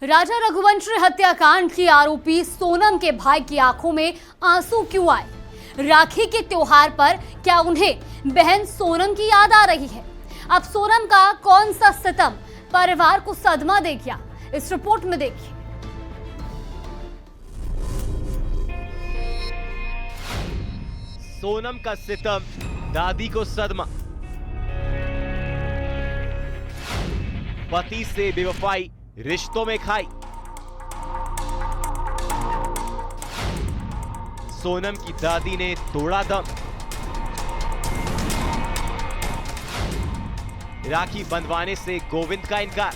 राजा रघुवंशी हत्याकांड की आरोपी सोनम के भाई की आंखों में आंसू क्यों आए? राखी के त्योहार पर क्या उन्हें बहन सोनम की याद आ रही है? अब सोनम का कौन सा सितम परिवार को सदमा दे गया, इस रिपोर्ट में देखिए। सोनम का सितम, दादी को सदमा। पति से बेवफाई, रिश्तों में खाई। सोनम की दादी ने तोड़ा दम। राखी बंधवाने से गोविंद का इनकार।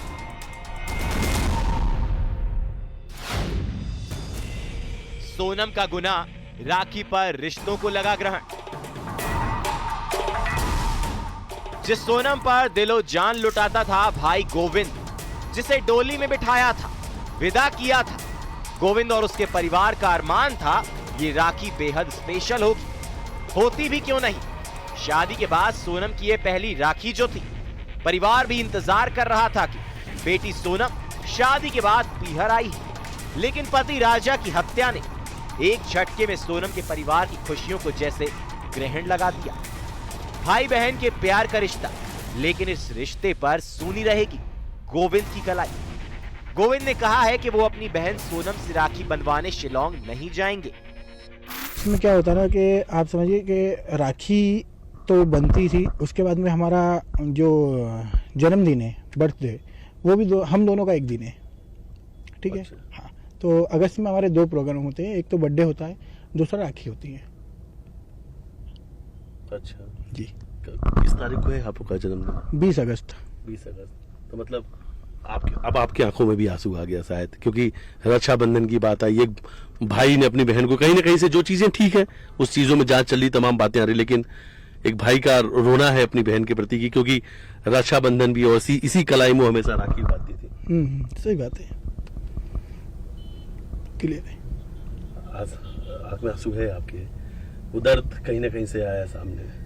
सोनम का गुनाह, राखी पर रिश्तों को लगा ग्रहण। जिस सोनम पर दिलो जान लुटाता था भाई गोविंद, जिसे डोली में बिठाया था, विदा किया था, गोविंद और उसके परिवार का अरमान था ये राखी बेहद स्पेशल होती भी क्यों नहीं। शादी के बाद सोनम की ये पहली राखी जो थी, परिवार भी इंतजार कर रहा था कि बेटी सोनम शादी के बाद पीहर आई है। लेकिन पति राजा की हत्या ने एक झटके में सोनम के परिवार की खुशियों को जैसे ग्रहण लगा दिया। भाई बहन के प्यार का रिश्ता, लेकिन इस रिश्ते पर सूनी रहेगी गोविंद की कलाई। गोविंद ने कहा है कि वो अपनी बहन सोनम से राखी बंधवाने शिलोंग नहीं जाएंगे। इसमें क्या होता ना कि आप समझिए कि राखी तो बनती थी, उसके बाद में हमारा जो जन्मदिन है, बर्थडे, वो भी हम दोनों का एक दिन है, ठीक है। अच्छा। हाँ, तो अगस्त में हमारे 2 प्रोग्राम होते हैं, एक तो बर्थडे होता है, दूसरा राखी होती है। अच्छा जी। किस तारीख को है आपका जन्मदिन? 20 अगस्त। 20 अगस्त। तो मतलब आपकी आंखों में भी आंसू आ गया शायद, क्योंकि रक्षाबंधन की बात आई। एक भाई ने अपनी बहन को कहीं ना कहीं से, जो चीजें ठीक है उस चीजों में जांच चल रही, तमाम बातें आ रही, लेकिन एक भाई का रोना है अपनी बहन के प्रति की, क्योंकि रक्षाबंधन भी और इसी कलाई में हमेशा राखी बांधती थी। सही बात है, क्लियर है। आज आंख में आंसू है आपके, वो दर्द कहीं ना कहीं से आया सामने।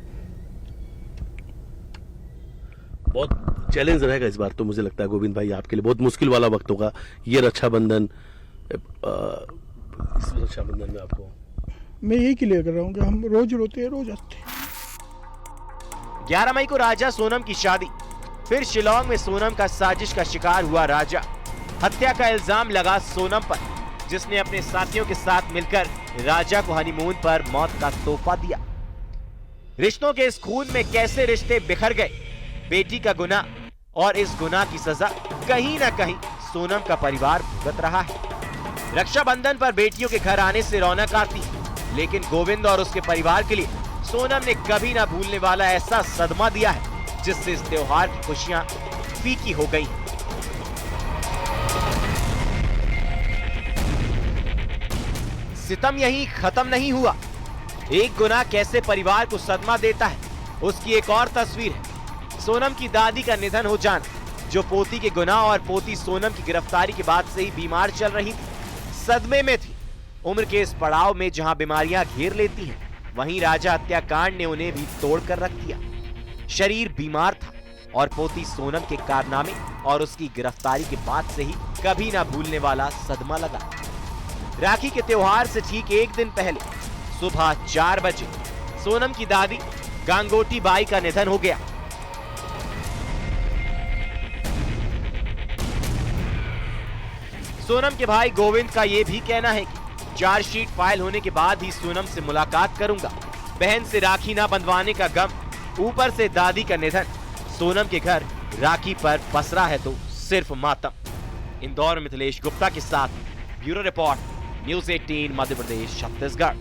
बहुत चैलेंज रहेगा इस बार तो, मुझे लगता है गोविंद भाई आपके लिए बहुत मुश्किल वाला वक्त होगा ये रक्षाबंधन। इस रक्षाबंधन में आपको मैं यही क्लियर कर रहा हूँ कि हम रोज रोते हैं, रोज हंसते हैं। 11 मई को राजा सोनम की शादी, फिर शिलोंग में सोनम का साजिश का शिकार हुआ राजा। हत्या का इल्जाम लगा सोनम पर, जिसने अपने साथियों के साथ मिलकर राजा को हनीमून पर मौत का तोहफा दिया। रिश्तों के इस खून में कैसे रिश्ते बिखर गए, बेटी का गुनाह और इस गुनाह की सजा कहीं ना कहीं सोनम का परिवार भुगत रहा है। रक्षाबंधन पर बेटियों के घर आने से रौनक आती है, लेकिन गोविंद और उसके परिवार के लिए सोनम ने कभी ना भूलने वाला ऐसा सदमा दिया है, जिससे इस त्योहार की खुशियां फीकी हो गई। सितम यहीं खत्म नहीं हुआ। एक गुनाह कैसे परिवार को सदमा देता है, उसकी एक और तस्वीर है सोनम की दादी का निधन हो जाना, जो पोती के गुनाह और पोती सोनम की गिरफ्तारी के बाद से ही बीमार चल रही थी, सदमे में थी। उम्र के इस पड़ाव में जहां बीमारियां घेर लेती हैं, वहीं राजा हत्याकांड ने उन्हें भी तोड़ कर रख दिया। शरीर बीमार था और पोती सोनम के कारनामे और उसकी गिरफ्तारी के बाद से ही कभी ना भूलने वाला सदमा लगा। राखी के त्योहार से ठीक एक दिन पहले सुबह 4 बजे सोनम की दादी गांगोटी बाई का निधन हो गया। सोनम के भाई गोविंद का यह भी कहना है कि चार्जशीट फाइल होने के बाद ही सोनम से मुलाकात करूंगा। बहन से राखी ना बंधवाने का गम, ऊपर से दादी का निधन, सोनम के घर राखी पर पसरा है तो सिर्फ मातम। इंदौर मिथिलेश गुप्ता के साथ bureau report, news 18 Madhya Pradesh, Chhattisgarh.